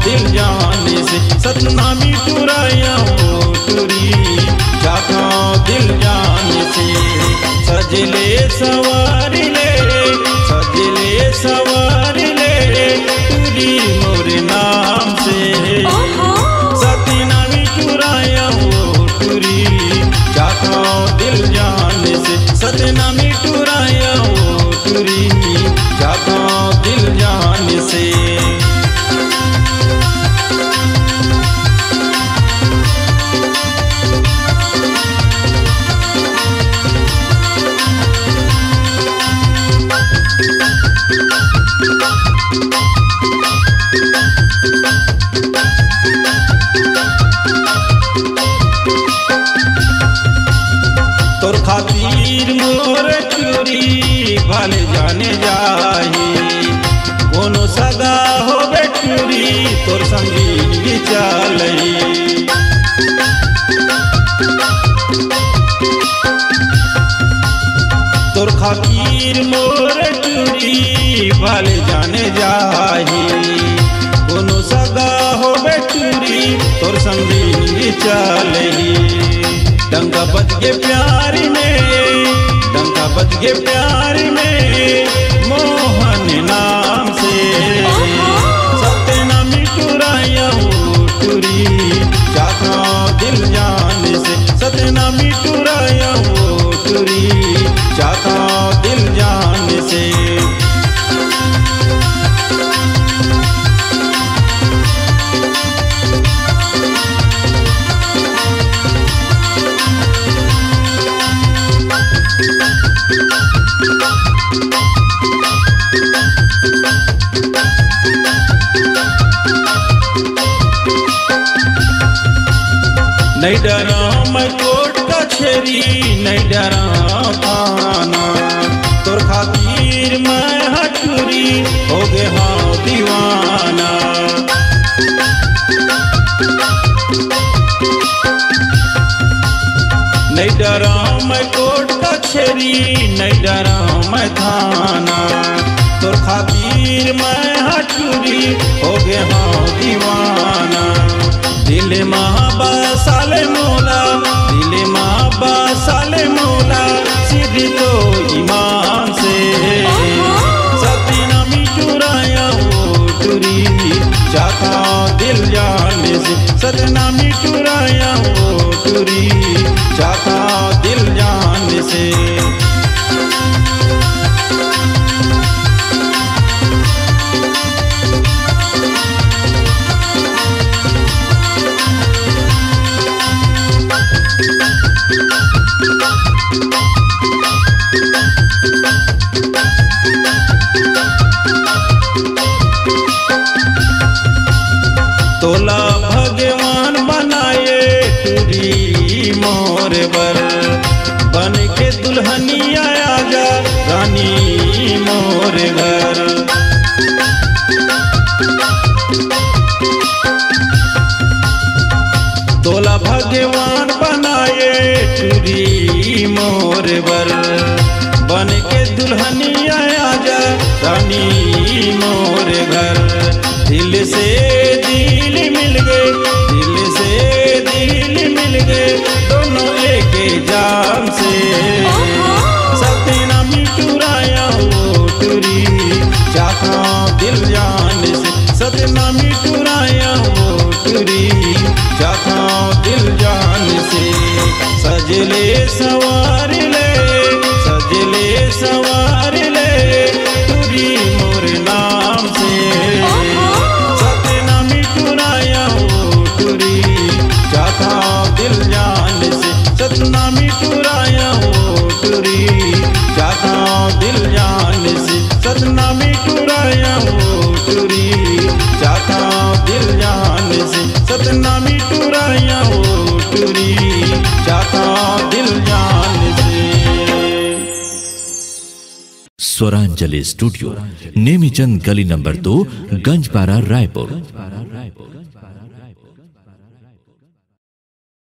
दिल जाने से सतनामी टुराया वो टुरी जाता दिल जाने से सजले सवार ले टुरी मोर नाम से सतनामी टुराया वो टुरी जाता दिल जाने से सतनामी टुराया वो टुरी जाता दिल जाने से तोर खातिर मोर टुरी भले जाने जाही कोनो सगा हो बेटुरी तोर संगी चलही तोर खातिर मोर टुरी भले जाने जाही कोनो सगा हो बेटुरी तोर संगी चलही डंका बज के प्यार में डंका बज के प्यार में मोहन नाम से सतनामी टुराया वो टुरी जाता दिल जाने से सतनामी टुराया वो टुरी जाता दिल जाने से नहीं डरा मैं कोर्ट कचहरी नहीं डरा थाना तोर खातिर मैं हटूरी हो गए हाँ दीवाना नहीं डरा मैं कोर्ट कचहरी नहीं डरा मैं थाना तोर खातिर मैं हटूरी हो गए हाँ दीवाना दिल महाबासाले मोला दिल महाबासाले मोला सीधी तो ईमान से सतनामी टुराया वो टुरी जाता दिल जाने से सतनामी टुराया वो टुरी जाता दिल जाने से तोला भगवान बनाए टुरी मोर बर बन के दुल्हनिया आजा रानी मोर घर तोला भगवान बनाए टुरी मोर बर बन के दुल्हनिया आजा रानी मोर घर दिल से दिल मिल गए दिल से दिल मिल गए दोनों एक जान से सतनामी टुराया वो टुरी जाता दिल जाने से सतनामी टुराया वो टुरी जाता दिल जाने से सजले सवार ले टुरी मोर नाम से सतनामी टुराया वो टुरी जाता दिल जाने से सतनामी टुराया वो टुरी जाता दिल जाने से सतनामी टुराया वो टुरी जाता दिल जाने से सतनामी टुराया वो टुरी जाता दिल जाने से। स्वरांजलि स्टूडियो नेमीचंद गली नंबर 2 गंजपारा रायपुर।